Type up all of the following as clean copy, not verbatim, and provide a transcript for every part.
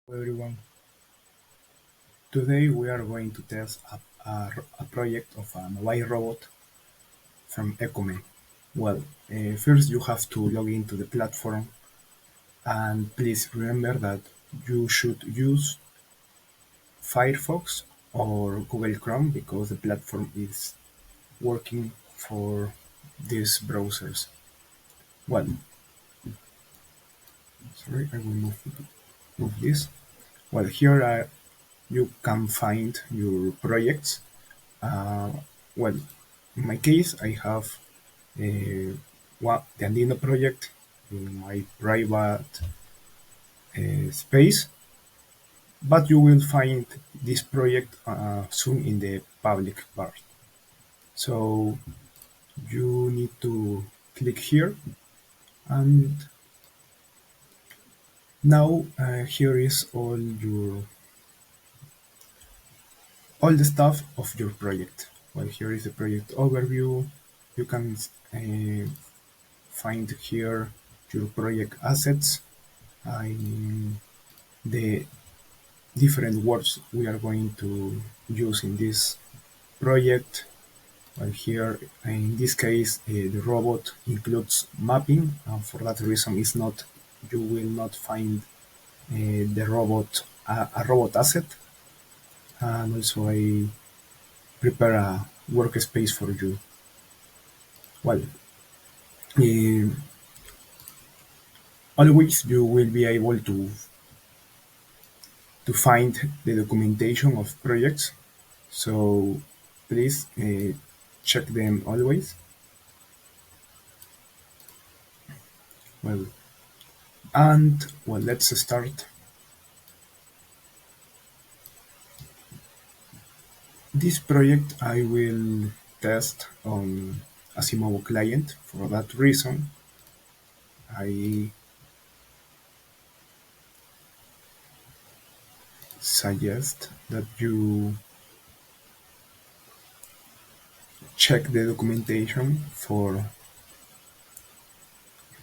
Hello everyone, today we are going to test a project of a mobile robot from Ecomy. First you have to log into the platform, and please remember that you should use Firefox or Google Chrome because the platform is working for these browsers. Well, sorry, I will move this. Here you can find your projects. Uh, well, in my case, I have the Andino project in my private space, but you will find this project soon in the public part. So you need to click here, and now here is all the stuff of your project. Well, here is the project overview. You can find here your project assets, the different words we are going to use in this project. Well, here in this case, the robot includes mapping, and for that reason, you will not find the robot a robot asset. And also, I prepare a workspace for you. Well, uh, always you will be able to find the documentation of projects. So please check them always. Well, let's start. This project I will test on Asimovo Client. For that reason, I suggest that you check the documentation for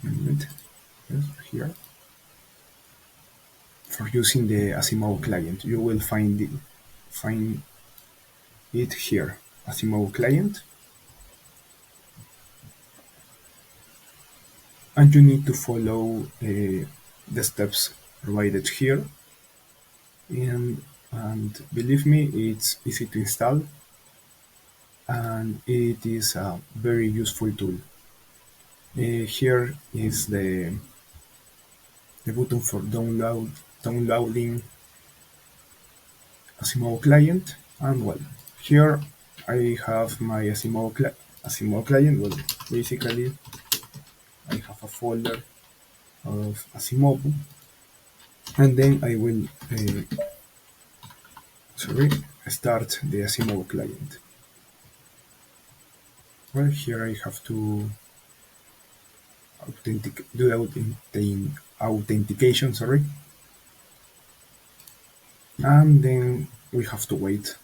yes, here for using the Asimovo client. You will find it here, Asimovo client, and you need to follow the steps provided here. And believe me, it's easy to install, and it is a very useful tool. Here is the button for downloading Asimovo client, and here I have my Asimovo client. Well, basically I have a folder of Asimovo, and then I will start the Asimovo client. Well, here I have to authentication, and then we have to wait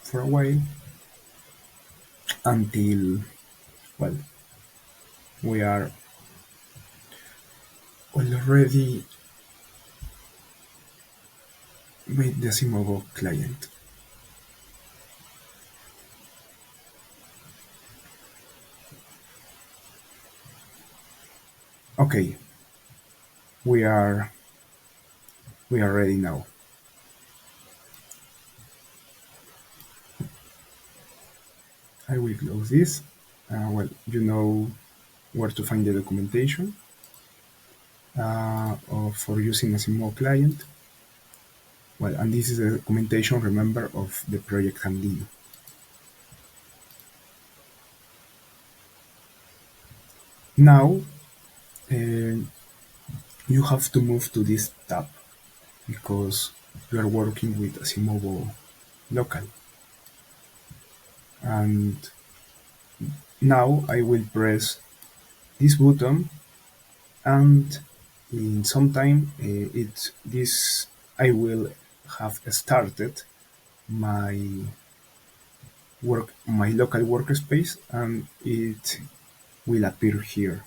for a while until well we are already with the Asimovo client. Okay, we are ready now. I will close this. You know where to find the documentation for using Asimovo client. Well, and this is the documentation, remember, of the project Andino. Now, you have to move to this tab because you are working with Asimovo local. And now I will press this button, and in some time I will have started my my local workspace, and it will appear here.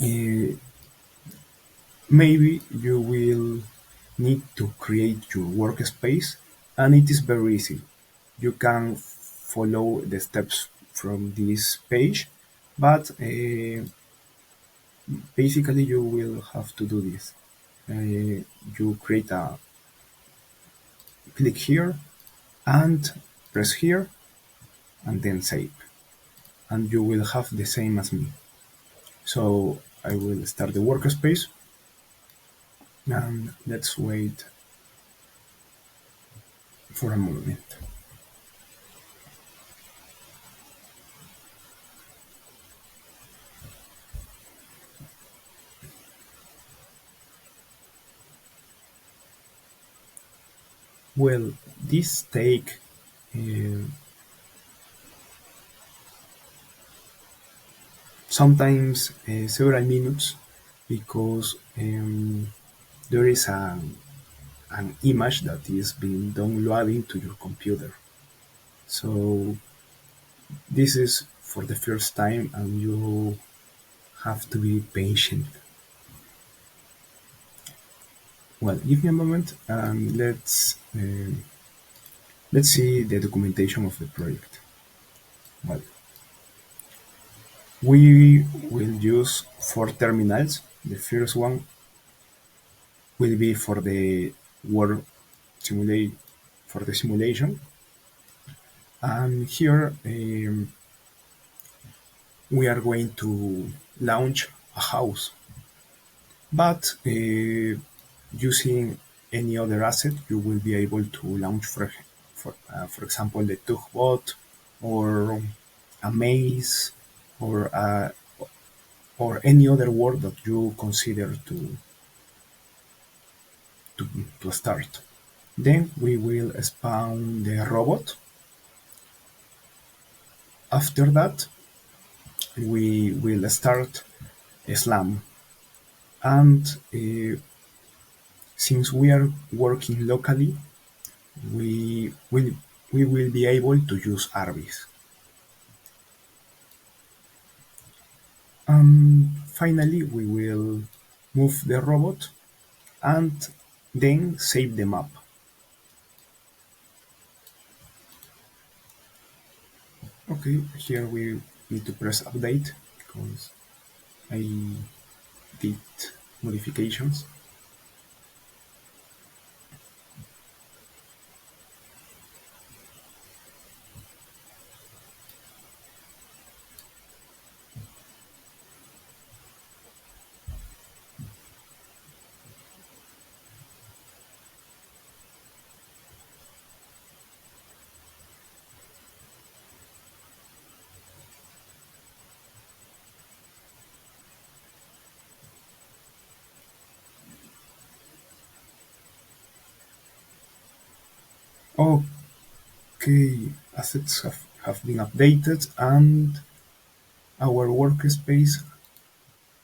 Uh, Maybe you will need to create your workspace, and it is very easy. You can follow the steps from this page, but basically you will have to do this. You create a click here and press here and then save, and you will have the same as me. So I will start the workspace, and let's wait for a moment. Well, this take uh, sometimes several minutes because there is an image that is being downloading to your computer. So this is for the first time, and you have to be patient. Well, give me a moment, and let's see the documentation of the project. Well, we will use four terminals. The first one will be for the work simulate for the simulation, and here we are going to launch a house. But using any other asset, you will be able to launch, for example, the Tugbot or a maze or any other word that you consider to start. Then we will spawn the robot. After that, we will start a slam. And since we are working locally, we will we will be able to use Arbis. Finally, we will move the robot and then save the map. Okay, here we need to press update because I did modifications. Okay, assets have been updated and our workspace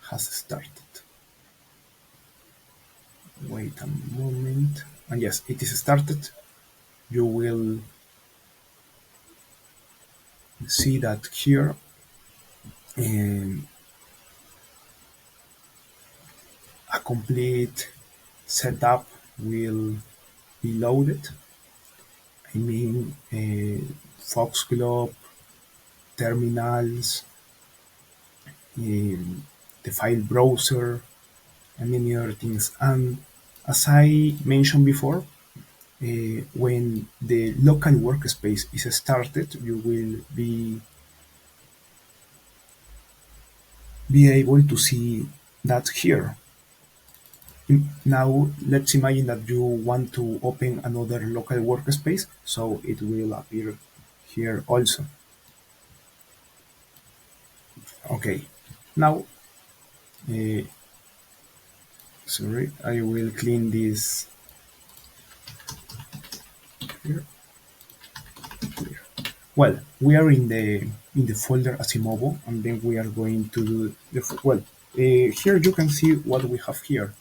has started. Wait a moment. And yes, it is started. You will see that here um, a complete setup will be loaded. I mean, Foxglove, terminals, the file browser, and many other things. And as I mentioned before, when the local workspace is started, you will be able to see that here. Now let's imagine that you want to open another local workspace, so it will appear here also. Okay, now, uh, sorry, I will clean this here. Clear. Well, we are in the folder Asimovo, and then we are going to do here you can see what we have here.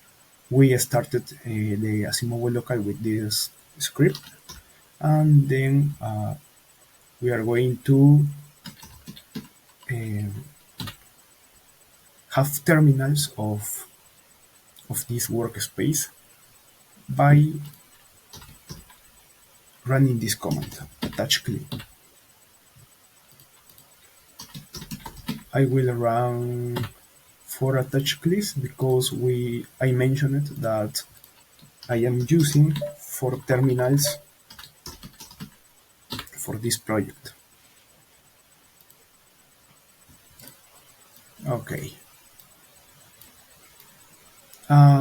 We started the Asimovo local with this script, and then we are going to um, have terminals of this workspace by running this command, attach CLI. I will run 4 attach CLIs because I mentioned that I am using 4 terminals for this project. Okay.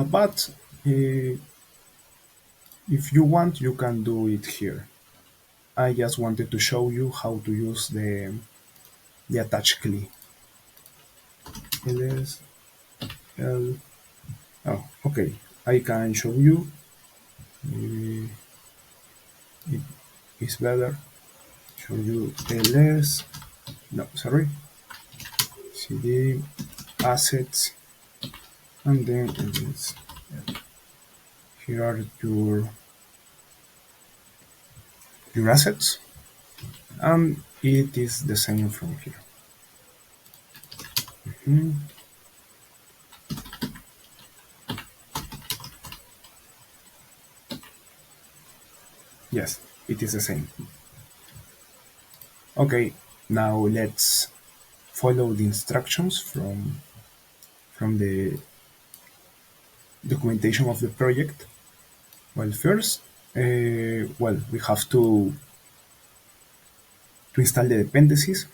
But if you want, you can do it here. I just wanted to show you how to use the attach CLI. ls l. Oh, okay. I can show you. Maybe it is better. Show you ls. No, sorry. cd assets, and then ls. Here are your assets, and it is the same from here. Mhm. Yes, it is the same. Okay, now let's follow the instructions from the documentation of the project. Well, first, we have to install the dependencies.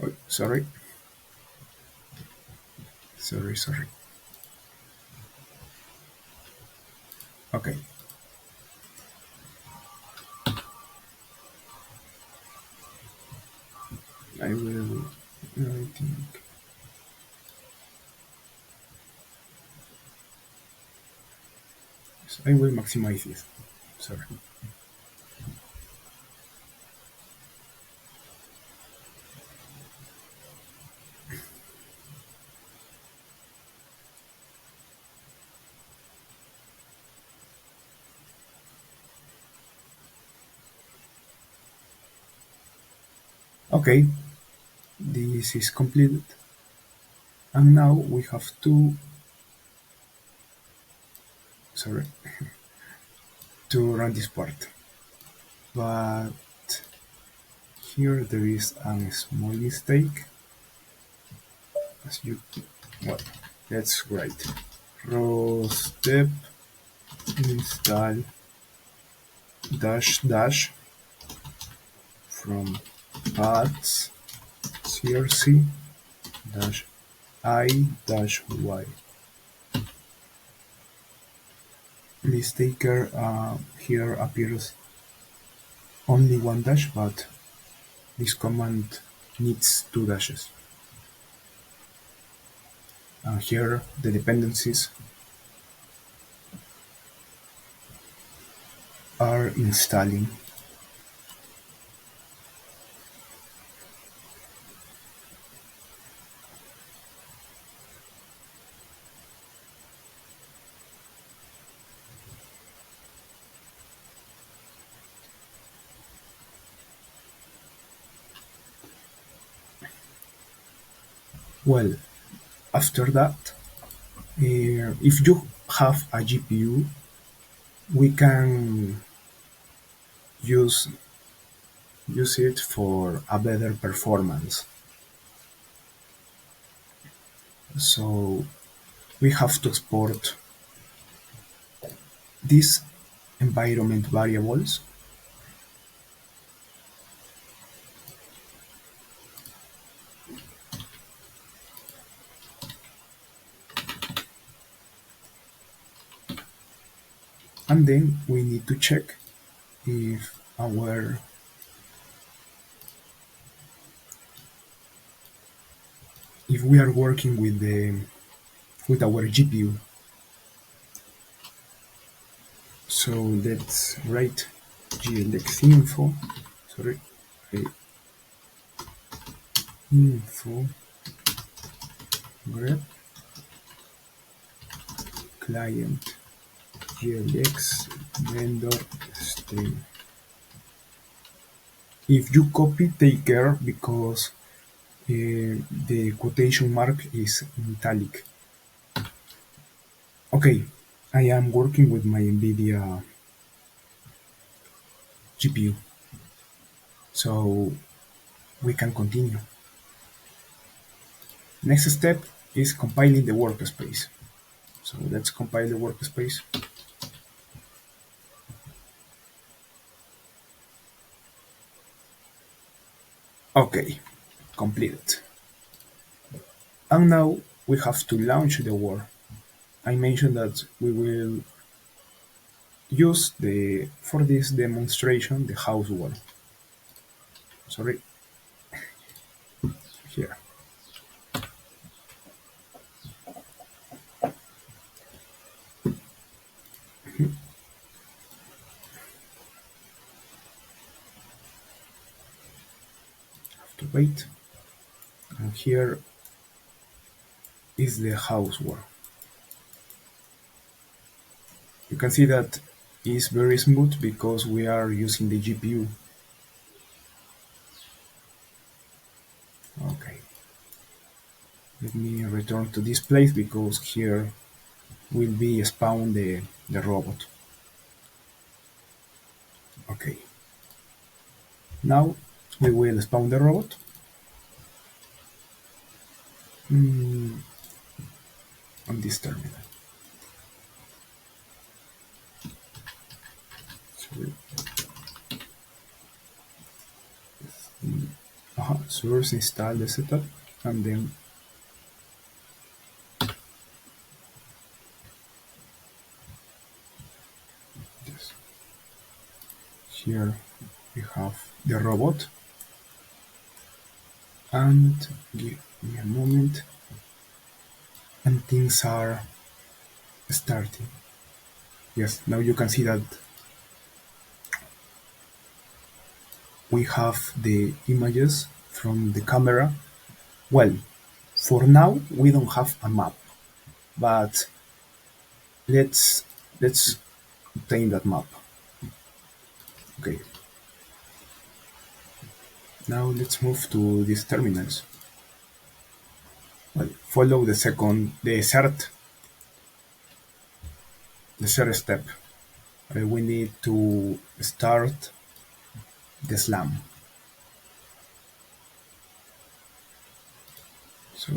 Oh, sorry. Okay, I will. I think. I will maximize this. Sorry. Okay, this is completed, and now we have to. Sorry, to run this part. But here there is a small mistake. As you, well, let's write row step install dash dash from paths crc dash I dash y. Mistake here appears only one dash, but this command needs 2 dashes. Here the dependencies are installing. Well, after that, if you have a GPU, we can use use it for a better performance. So we have to export these environment variables, and then we need to check if we are working with our GPU. So let's write glx info, sorry, info grep client glx vendor string. If you copy, take care, because the quotation mark is in italic. Okay, I am working with my NVIDIA GPU, so we can continue. Next step is compiling the workspace. So let's compile the workspace. Okay, completed. And now we have to launch the work. I mentioned that we will use the for this demonstration the house wall. Sorry, here. Have to wait. And here is the house wall. You can see that it's very smooth because we are using the GPU. Okay. Let me return to this place because here will be spawn the robot. Okay. Now we will spawn the robot. mm, on this terminal. Sorry. Source install the setup and then yes. Here we have the robot and give me a moment and things are starting. Yes, now you can see that we have the images from the camera. Well, for now we don't have a map, but let's obtain that map. Okay, now let's move to these terminals. Well, follow the third step. We need to start the slam. So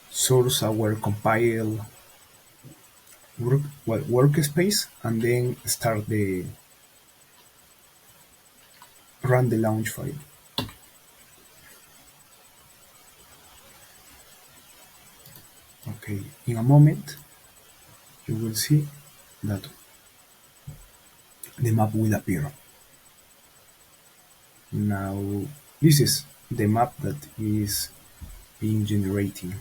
source our compile workspace and then start the run the launch file. Okay, in a moment you will see that the map will appear. Now this is the map that is being generating.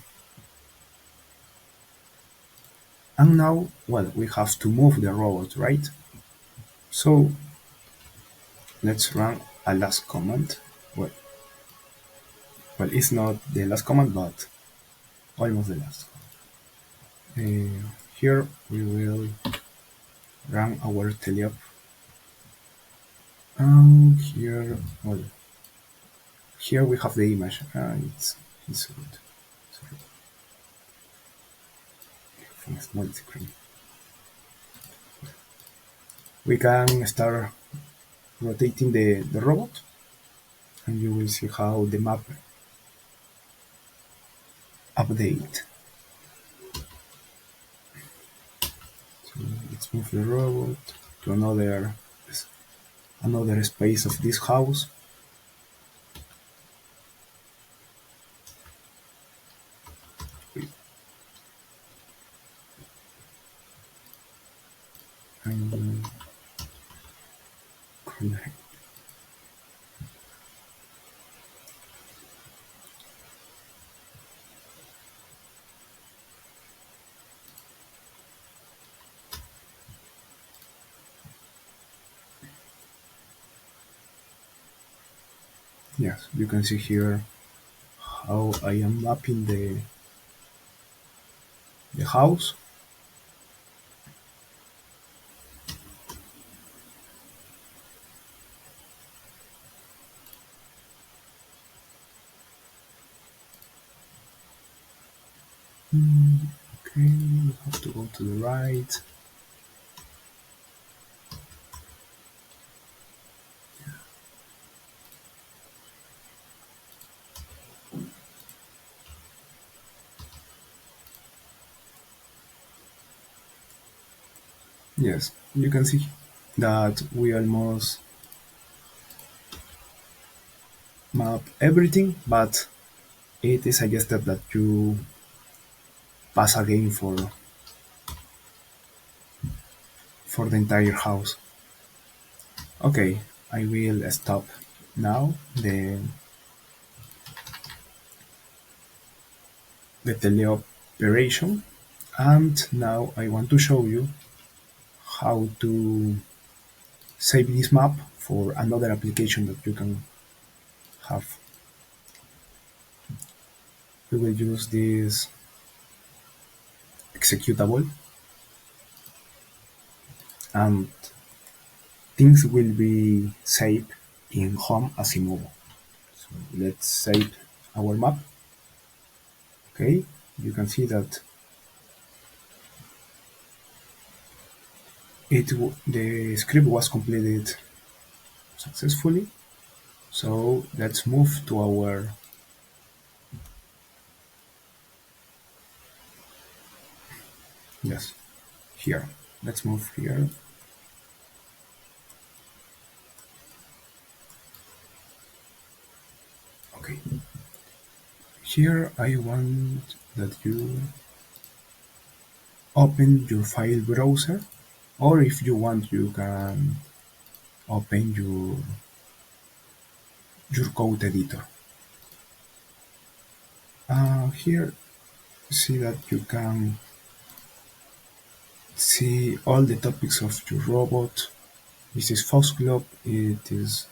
And now, well, we have to move the robot, right? So let's run a last command. Well, it's not the last command, but almost the last. Here we will run our teleop. And here, well, here we have the image. It's good. Sorry, from a small screen. We can start rotating the robot, and you will see how the map update. So let's move the robot to another space of this house. And connect. Yes, you can see here how I am mapping the house. Okay, you have to go to the right. Yes, you can see that we almost map everything, but it is suggested that you pass again for the entire house. Okay, I will stop now the teleoperation, and now I want to show you how to save this map for another application that you can have. We will use this executable, and things will be saved in home Asimovo. So let's save our map. Okay, you can see that the script was completed successfully. So let's move to our, yes, here. Let's move here. Okay, here I want that you open your file browser, or if you want you can open your code editor. Here see that you can see all the topics of your robot. This is Foxglove. It is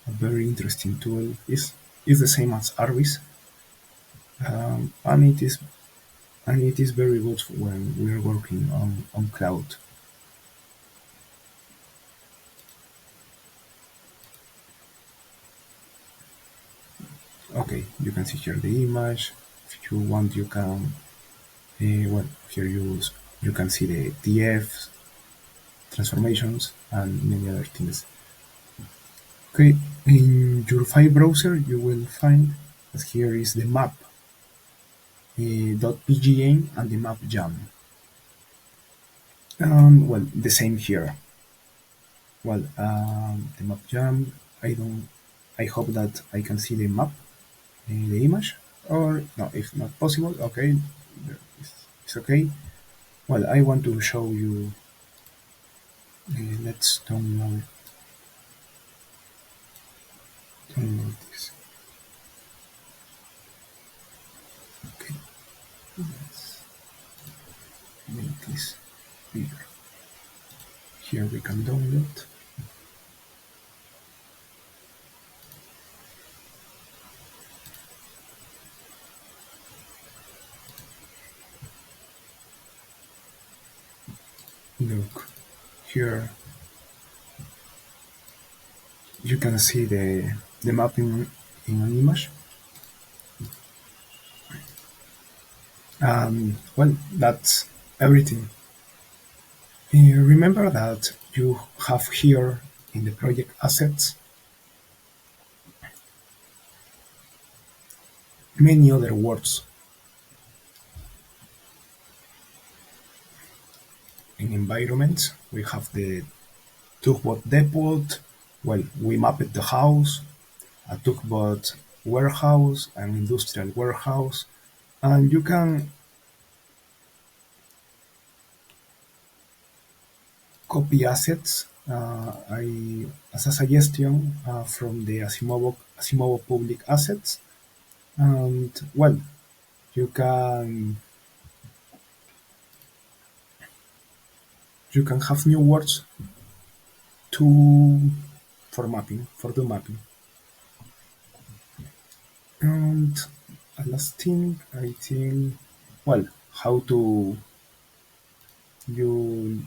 a very interesting tool. It's the same as Arbis, and it is very good when we are working on cloud. Okay, you can see here the image. If you want, you can well, here you can see the TF transformations and many other things. Okay, in your file browser, you will find that here is the map .pgn and the map jam. Well, the same here. Well, the map jam. I don't. I hope that I can see the map, the image, or no, if not possible, okay, it's okay. Well, I want to show you. Let's download this. Okay, let's make this bigger. Here we can download. Look, here you can see the mapping in an image. Well, that's everything. Remember that you have here in the project assets many other words. In environments, we have the tugboat depot. Well, we mapped the house, a tugboat warehouse, an industrial warehouse, and you can copy assets. As a suggestion from the Asimovo public assets, and well, you can you can have new words to for the mapping. And a last thing, I think, well, you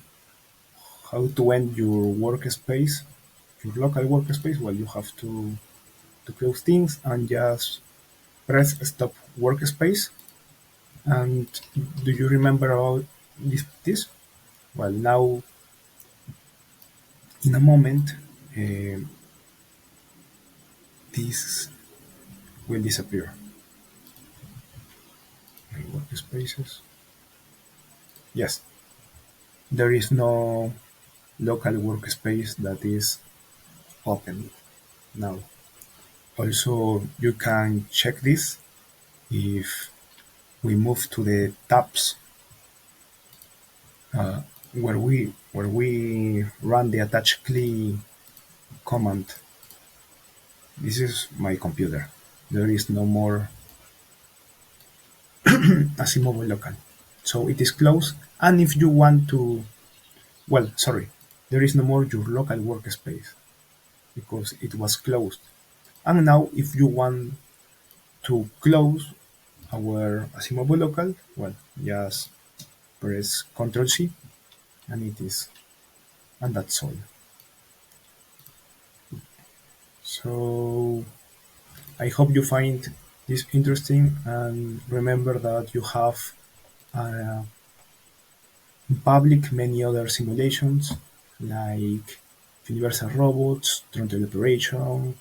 how to end your workspace, your local workspace. Well, you have to close things and just press stop workspace. And do you remember about this? Well, now in a moment, uh, this will disappear. My workspaces. Yes, there is no local workspace that is open now. Also, you can check this if we move to the tabs where we run the attach CLI command. This is my computer. There is no more Asimovo local. So it is closed. And if you want to, well, sorry, there is no more your local workspace because it was closed. And now if you want to close our Asimovo local, well, just press Ctrl C and it is, and that's all. So I hope you find this interesting and remember that you have uh, in public many other simulations like universal robots, drone teleoperation,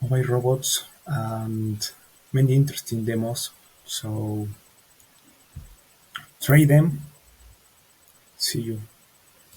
mobile robots, and many interesting demos. So try them. See you.